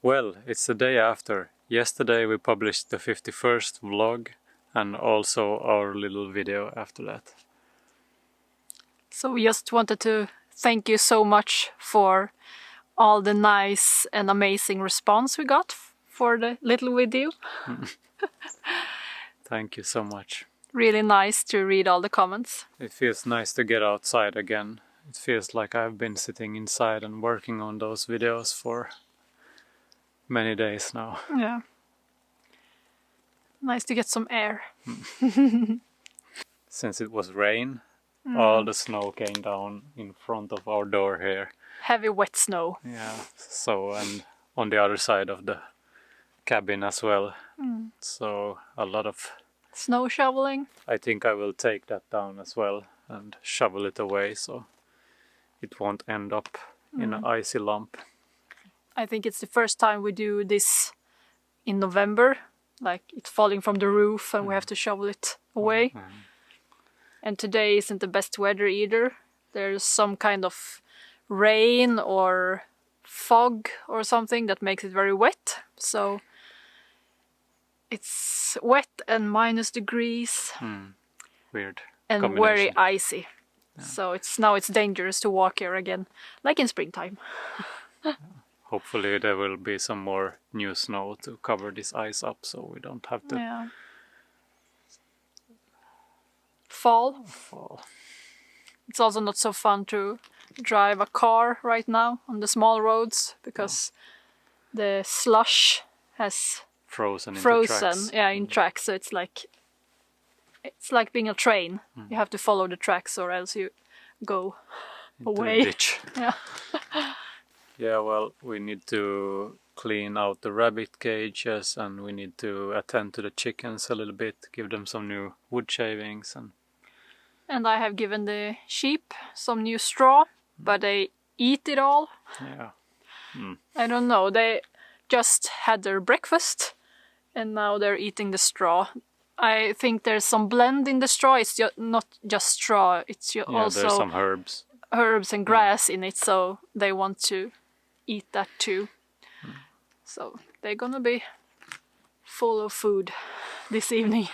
Well, it's the day after. Yesterday we published the 51st vlog and also our little video after that. So we just wanted to thank you so much for all the nice and amazing response we got for the little video. Thank you so much. Really nice to read all the comments. It feels nice to get outside again. It feels like I've been sitting inside and working on those videos for many days now. Yeah. Nice to get some air. Since it was rain, all the snow came down in front of our door here. Heavy wet snow. Yeah, so and on the other side of the cabin as well. So a lot of... Snow shoveling. I think I will take that down as well and shovel it away so it won't end up in an icy lump. I think it's the first time we do this in November. Like it's falling from the roof and we have to shovel it away. And today isn't the best weather either. There's some kind of rain or fog or something that makes it very wet. So it's wet and minus degrees. Weird. And very icy. Yeah. So now it's dangerous to walk here again, like in springtime. Hopefully there will be some more new snow to cover this ice up so we don't have to... Yeah. Fall. It's also not so fun to drive a car right now on the small roads because the slush has frozen in tracks. Yeah, in tracks. So it's like being a train. You have to follow the tracks or else you go away. The ditch. Yeah. Yeah, well, we need to clean out the rabbit cages and we need to attend to the chickens a little bit, give them some new wood shavings. And I have given the sheep some new straw, but they eat it all. Yeah. I don't know, they just had their breakfast and now they're eating the straw. I think there's some blend in the straw, it's not just straw, it's also there's some herbs. Herbs and grass in it, so they want to eat that too. So they're gonna be full of food this evening.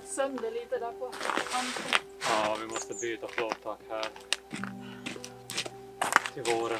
Sönder lite där på kanten. Ja, vi måste byta plåttak här till våren.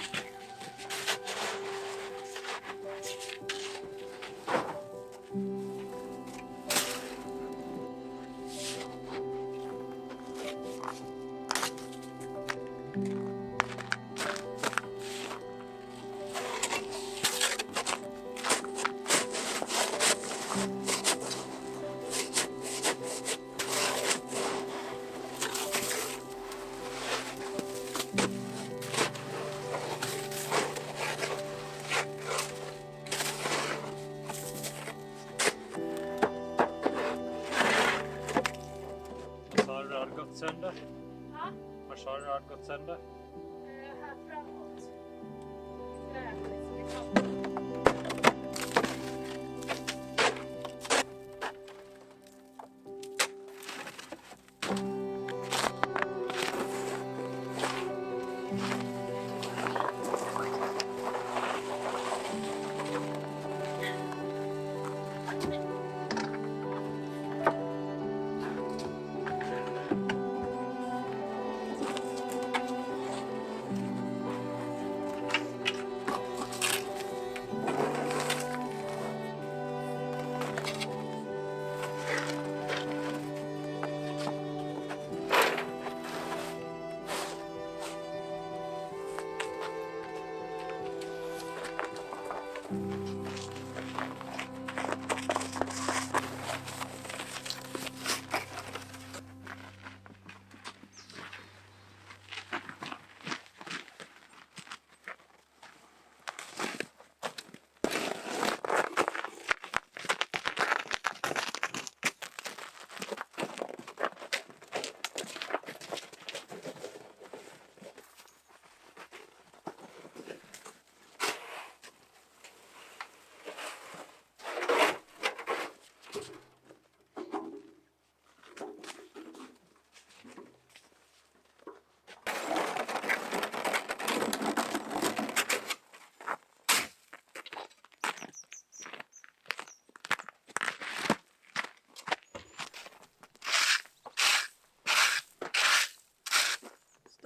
Sönder? Ja? Var sa du att gått sönder? Här framåt.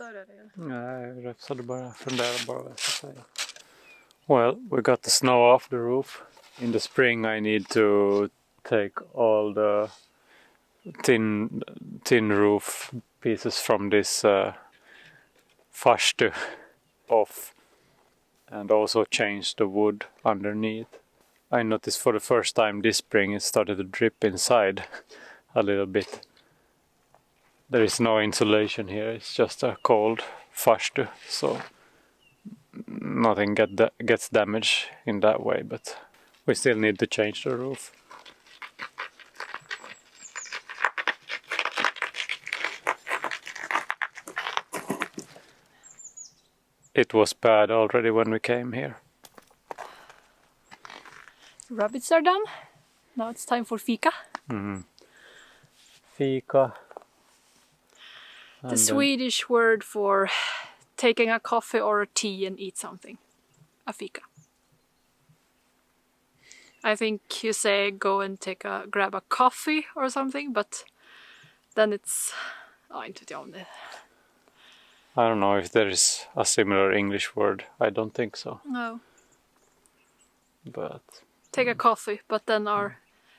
störa dig? Nej, jag funderar bara vad jag ska säga. Well, we got the snow off the roof. In the spring I need to take all the tin roof pieces from this farstu off and also change the wood underneath. I noticed for the first time this spring it started to drip inside a little bit. There is no insulation here, it's just a cold farstu, so nothing gets damaged in that way, but we still need to change the roof. It was bad already when we came here. Rabbits are done. Now it's time for fika. Fika. The Swedish word for taking a coffee or a tea and eat something. A fika. I think you say go and grab a coffee or something, but then it's... inte vet jag om det. I don't know if there is a similar English word. I don't think so. No. But Take a coffee, but then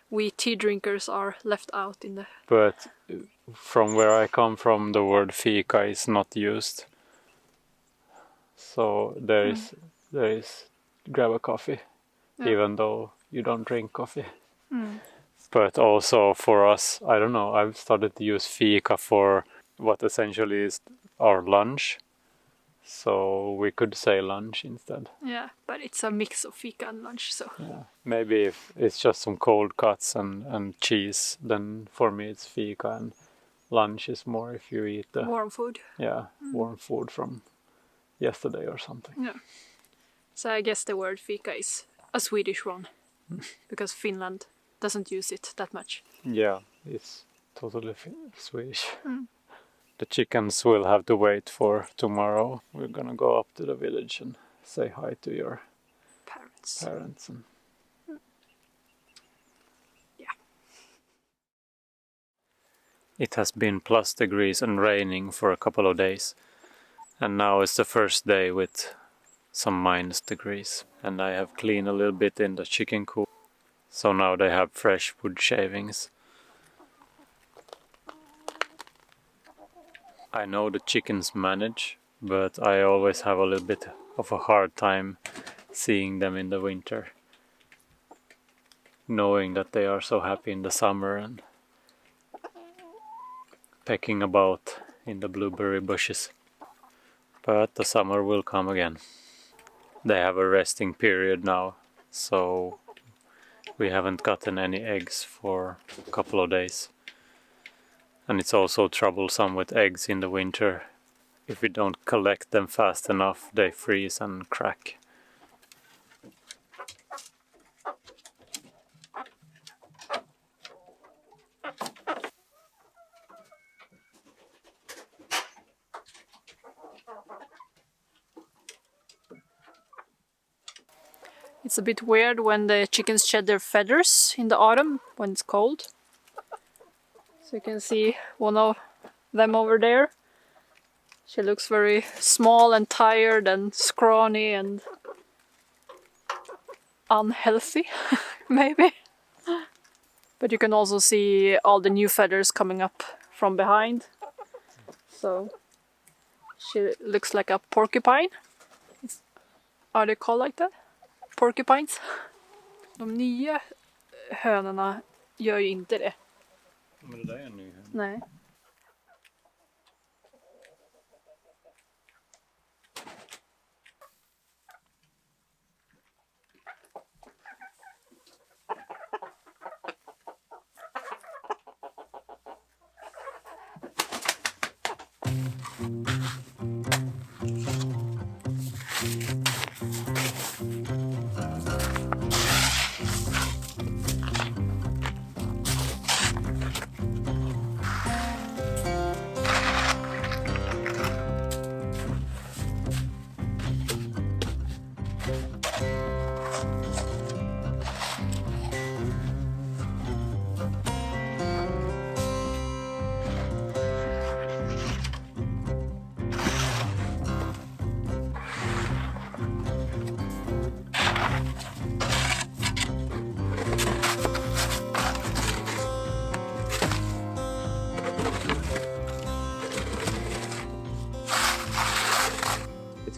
we tea drinkers are left out in the... But from where I come from, the word fika is not used. So there is grab a coffee, even though you don't drink coffee. But also for us, I don't know, I've started to use fika for what essentially is our lunch. So we could say lunch instead. Yeah, but it's a mix of fika and lunch, so... Yeah. Maybe if it's just some cold cuts and cheese, then for me it's fika, and lunch is more if you eat the... Warm food. Yeah, warm food from yesterday or something. Yeah. So I guess the word fika is a Swedish one, because Finland doesn't use it that much. Yeah, it's totally Swedish. The chickens will have to wait for tomorrow. We're gonna go up to the village and say hi to your parents. And... Yeah. It has been plus degrees and raining for a couple of days. And now it's the first day with some minus degrees. And I have cleaned a little bit in the chicken coop. So now they have fresh wood shavings. I know the chickens manage, but I always have a little bit of a hard time seeing them in the winter. Knowing that they are so happy in the summer and pecking about in the blueberry bushes. But the summer will come again. They have a resting period now, so we haven't gotten any eggs for a couple of days. And it's also troublesome with eggs in the winter. If we don't collect them fast enough, they freeze and crack. It's a bit weird when the chickens shed their feathers in the autumn when it's cold. So you can see one of them over there. She looks very small and tired and scrawny and unhealthy, maybe. But you can also see all the new feathers coming up from behind. So she looks like a porcupine. Are they called like that? Porcupines? De nya hönorna gör ju inte det. Men det där är en ny höna. Nej.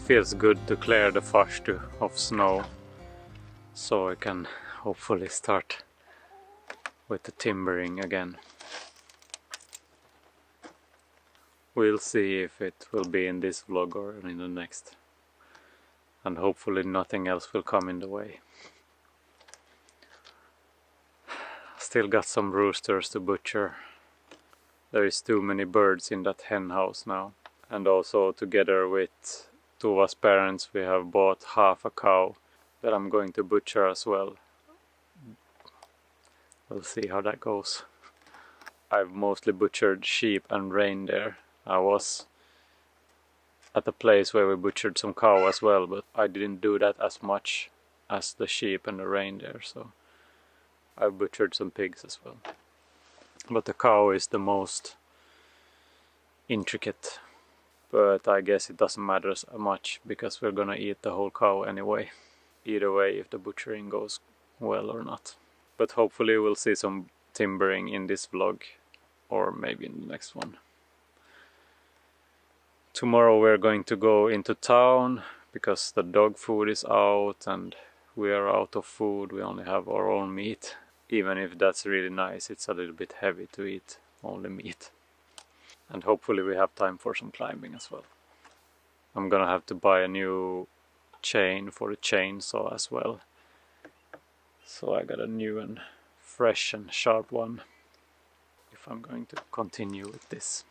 feels good to clear the farstu of snow, so I can hopefully start with the timbering again. We'll see if it will be in this vlog or in the next, and hopefully nothing else will come in the way. Still got some roosters to butcher. There is too many birds in that hen house now. And also together with Tovas' parents we have bought half a cow that I'm going to butcher as well. We'll see how that goes. I've mostly butchered sheep and reindeer. I was at a place where we butchered some cow as well, but I didn't do that as much as the sheep and the reindeer, so I've butchered some pigs as well. But the cow is the most intricate. But I guess it doesn't matter so much because we're gonna eat the whole cow anyway. Either way, if the butchering goes well or not. But hopefully we'll see some timbering in this vlog, or maybe in the next one. Tomorrow we're going to go into town because the dog food is out and we are out of food. We only have our own meat. Even if that's really nice, it's a little bit heavy to eat only meat. And hopefully we have time for some climbing as well. I'm gonna have to buy a new chain for the chainsaw as well. So I got a new and fresh and sharp one if I'm going to continue with this.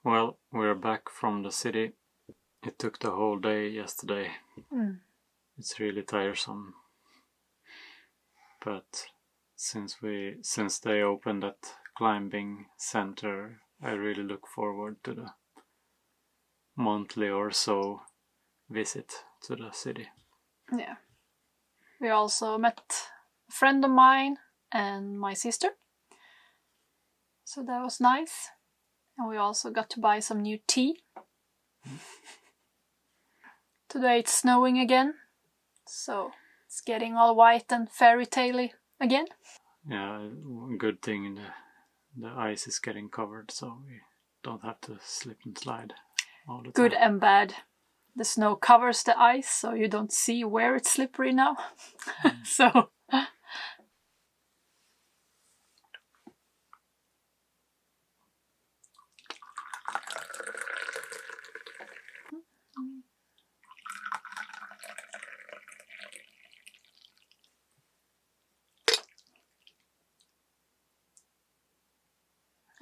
Well, we're back from the city. It took the whole day yesterday. It's really tiresome. But since they opened that climbing center, I really look forward to the monthly or so visit to the city. Yeah. We also met a friend of mine and my sister. So that was nice. And we also got to buy some new tea. Today it's snowing again. So it's getting all white and fairy tale-y again. Yeah, good thing the ice is getting covered, so we don't have to slip and slide all the time. Good and bad. The snow covers the ice, so you don't see where it's slippery now. So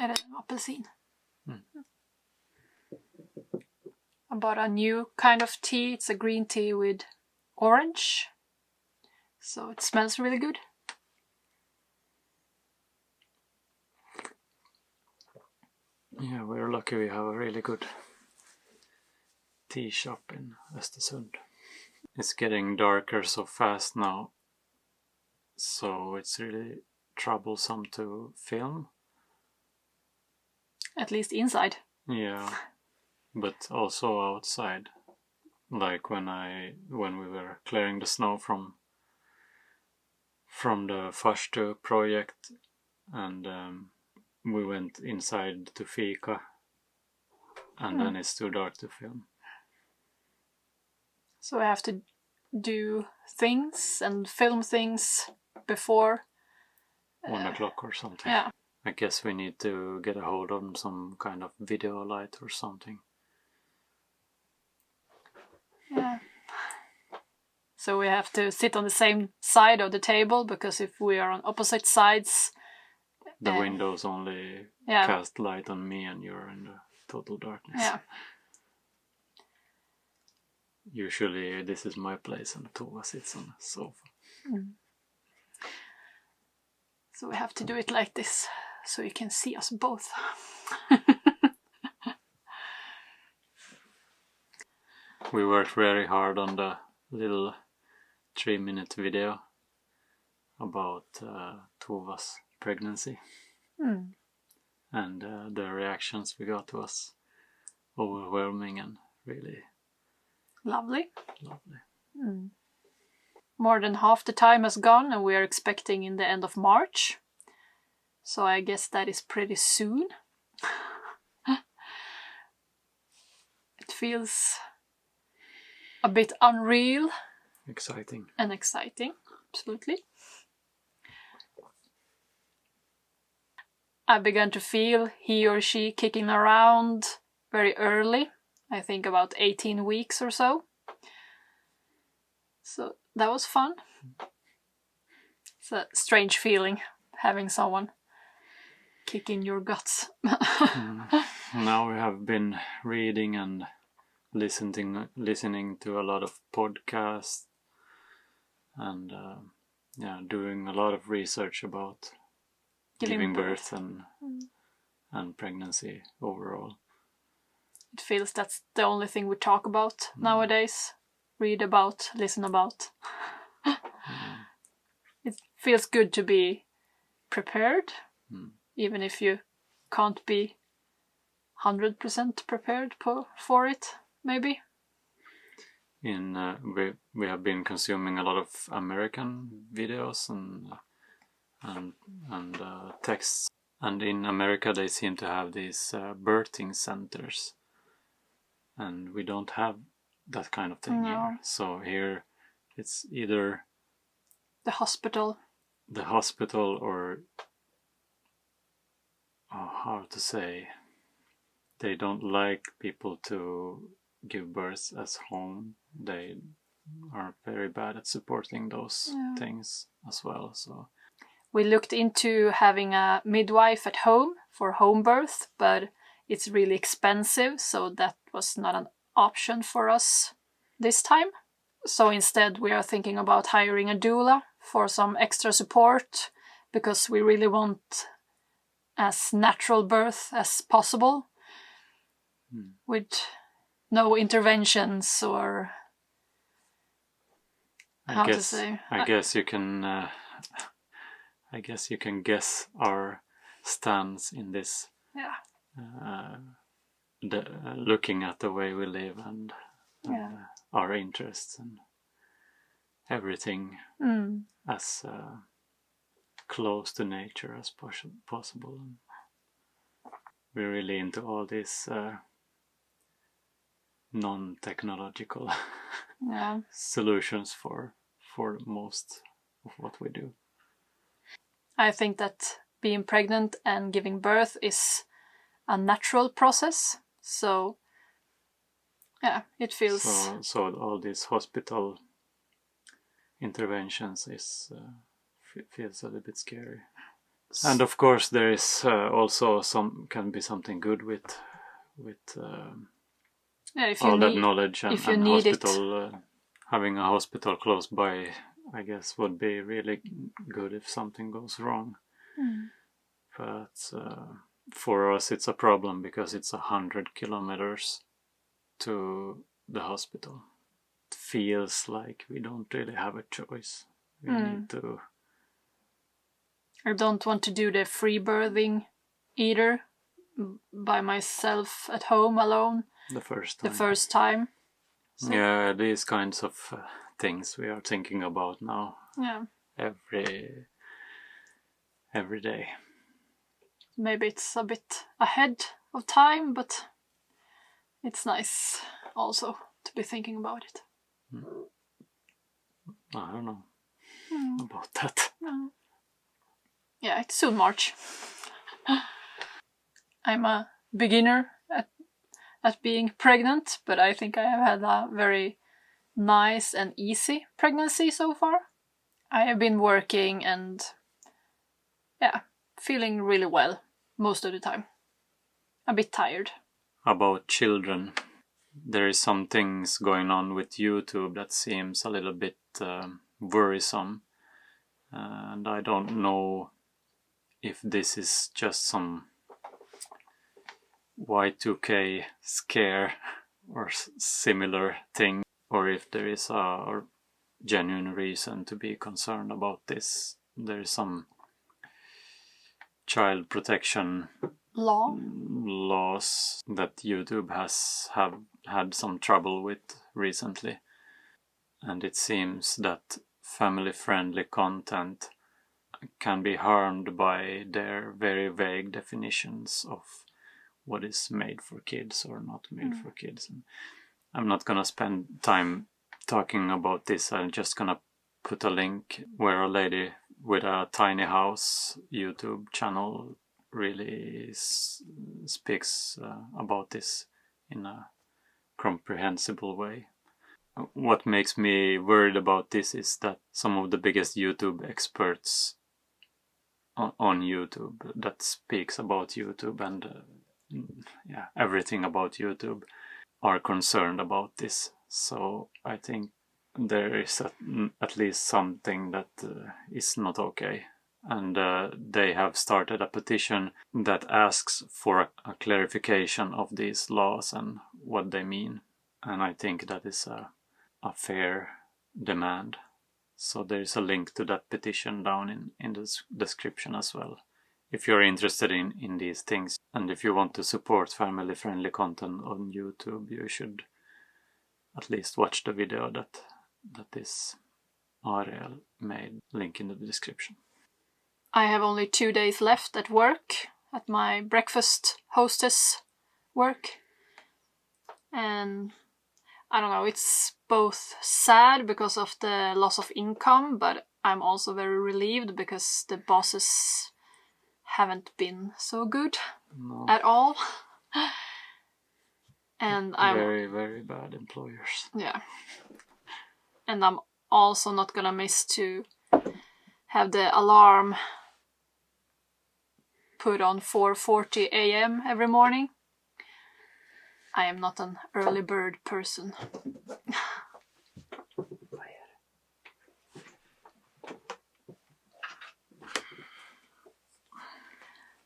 är det en apelsin? I bought a new kind of tea. It's a green tea with orange. So it smells really good. Yeah, we're lucky we have a really good tea shop in Östersund. It's getting darker so fast now, so it's really troublesome to film. At least inside. Yeah, but also outside. Like when we were clearing the snow from the Farstu project, and we went inside to Fika, and then it's too dark to film. So we have to do things and film things before 1 o'clock or something. Yeah. I guess we need to get a hold of some kind of video light or something. Yeah. So we have to sit on the same side of the table, because if we are on opposite sides, the windows only cast light on me and you're in the total darkness. Yeah. Usually this is my place and Tovas sits on a sofa. So we have to do it like this, so you can see us both. We worked very hard on the little 3-minute video about Tovas pregnancy. And the reactions we got was overwhelming and really Lovely. lovely. More than half the time has gone, and we are expecting in the end of March. So I guess that is pretty soon. It feels a bit unreal. Exciting. And exciting, absolutely. I began to feel he or she kicking around very early. I think about 18 weeks or so. So that was fun. It's a strange feeling, having someone kick in your guts. Now we have been reading and listening to a lot of podcasts and doing a lot of research about giving birth and pregnancy overall. It feels that's the only thing we talk about nowadays. Read about, listen about. It feels good to be prepared, even if you can't be 100% prepared for it, maybe. We have been consuming a lot of American videos and texts, and in America they seem to have these birthing centers, and we don't have that kind of thing here. So here it's either the hospital or how to say, they don't like people to give birth at home. They are very bad at supporting those things as well. So we looked into having a midwife at home for home birth, but it's really expensive, so that was not an option for us this time. So instead we are thinking about hiring a doula for some extra support, because we really want as natural birth as possible, with no interventions or I guess you can guess our stance in this. Looking at the way we live and our interests and everything as close to nature as possible. And we're really into all these non-technological solutions for most of what we do. I think that being pregnant and giving birth is a natural process, so it feels... So all these hospital interventions feels a little bit scary. And of course there is also can be something good with all that knowledge and hospital. Having a hospital close by, I guess, would be really good if something goes wrong. But for us it's a problem because it's 100 kilometers to the hospital. It feels like we don't really have a choice. We need to. I don't want to do the free birthing either by myself at home alone The first time. So, yeah, these kinds of things we are thinking about now. Yeah. Every day. Maybe it's a bit ahead of time, but it's nice also to be thinking about it. I don't know about that. Yeah, it's soon March. I'm a beginner at being pregnant, but I think I have had a very nice and easy pregnancy so far. I have been working and feeling really well most of the time. A bit tired. About children, there is some things going on with YouTube that seems a little bit worrisome, and I don't know if this is just some Y2K scare or similar thing, or if there is a genuine reason to be concerned about this. There is some child protection laws that YouTube has had some trouble with recently, and it seems that family-friendly content can be harmed by their very vague definitions of what is made for kids or not made for kids. And I'm not gonna spend time talking about this. I'm just gonna put a link where a lady with a tiny house YouTube channel really speaks about this in a comprehensible way. What makes me worried about this is that some of the biggest YouTube experts on YouTube that speaks about YouTube and everything about YouTube are concerned about this. So I think there is at least something that is not okay. And they have started a petition that asks for a clarification of these laws and what they mean. And I think that is a fair demand. So there is a link to that petition down in the description as well. If you're interested in these things, and if you want to support family-friendly content on YouTube, you should at least watch the video that is Ariel made. Link in the description. I have only 2 days left at work, at my breakfast hostess work. And I don't know, it's both sad because of the loss of income, but I'm also very relieved because the bosses haven't been so good at all. And I'm very, very bad employers. Yeah. And I'm also not gonna miss to have the alarm put on 4:40 a.m. every morning. I am not an early bird person.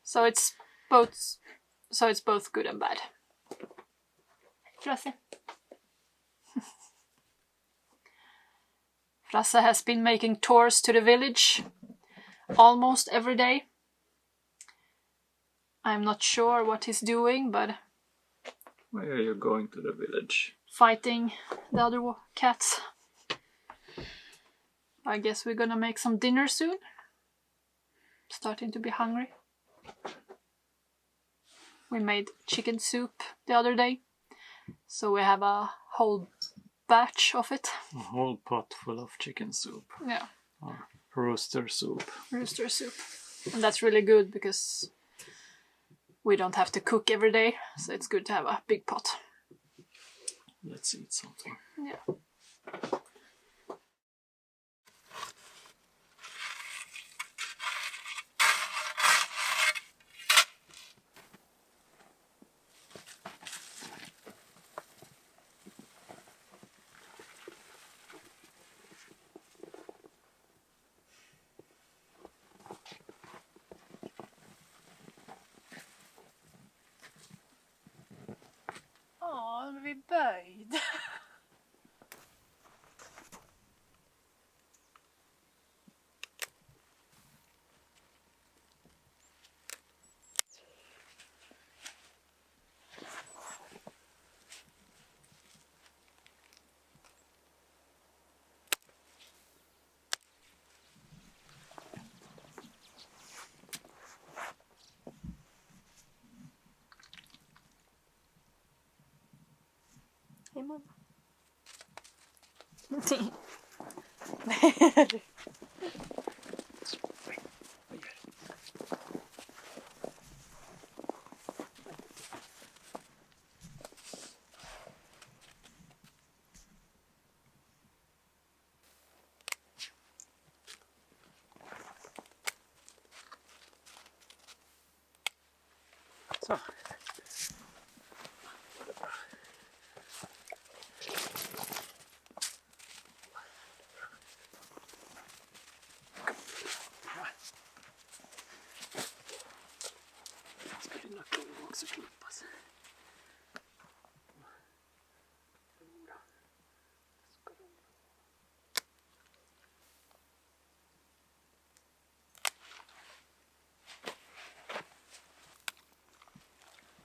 So it's both good and bad. Frasse. Frasse has been making tours to the village almost every day. I'm not sure what he's doing, but... Why are you going to the village? Fighting the other cats. I guess we're gonna make some dinner soon. Starting to be hungry. We made chicken soup the other day, so we have a whole batch of it. A whole pot full of chicken soup. Yeah. Or rooster soup. Rooster soup. And that's really good because we don't have to cook every day, so it's good to have a big pot. Let's eat something. Yeah. Var vi böjd? Hej mamma. Så. Ska dina klor också klippas?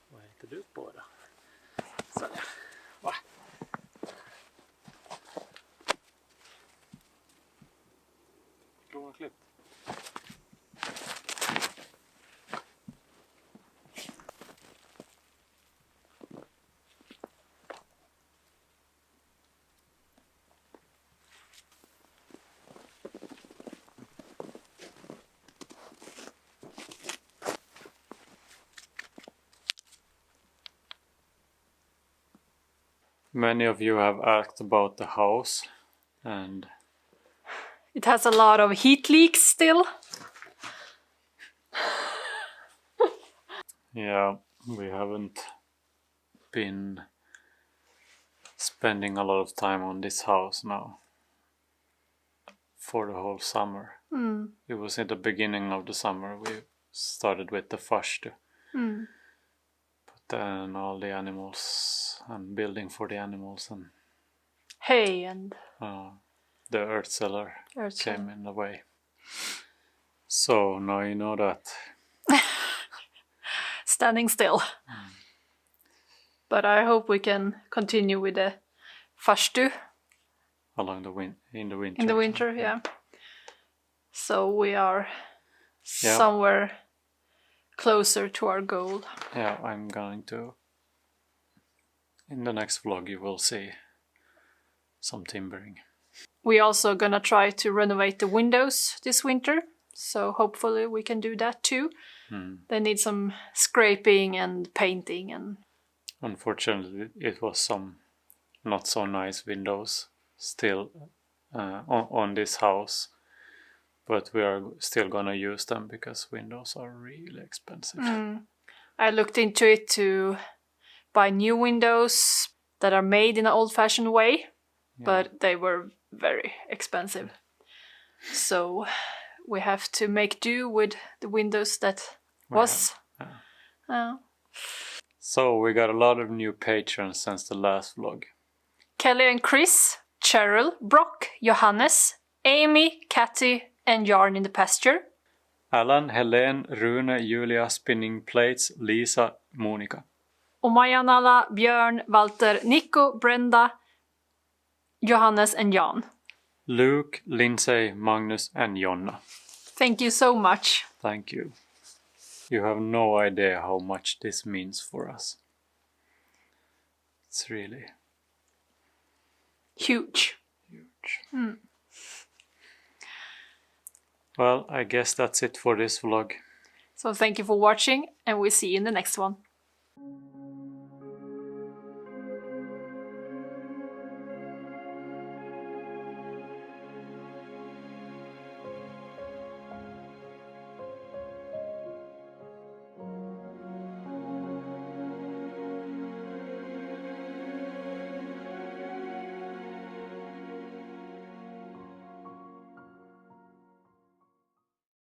Vad heter du på då? Så där. Va? Klorna klippt. Many of you have asked about the house, and It has a lot of heat leaks still. yeah, we haven't been spending a lot of time on this house now for the whole summer. It was in the beginning of the summer we started with the farstu. But then all the animals and building for the animals and Hay and the earth cellar earth came in the way. So now you know that. standing still. But I hope we can continue with the farstu Along the in the winter. in the winter, yeah. So we are somewhere closer to our goal. Yeah, I'm going to. In the next vlog, you will see some timbering. We also gonna try to renovate the windows this winter. So hopefully we can do that too. They need some scraping and painting and. Unfortunately, it was some not so nice windows still on this house, but we are still gonna use them because windows are really expensive. I looked into it to buy new windows that are made in an old-fashioned way, but they were very expensive. So we have to make do with the windows that was. So we got a lot of new patrons since the last vlog. Kelly and Chris, Cheryl, Brock, Johannes, Amy, Katty, and Yarn in the pasture. Alan, Helene, Rune, Julia, Spinning Plates, Lisa, Monica. Och Majanala, Björn, Walter, Nico, Brenda, Johannes, and Jan. Luke, Lindsay, Magnus, and Jonna. Thank you so much. Thank you. You have no idea how much this means for us. It's really huge. Well, I guess that's it for this vlog. So thank you for watching, and we'll see you in the next one.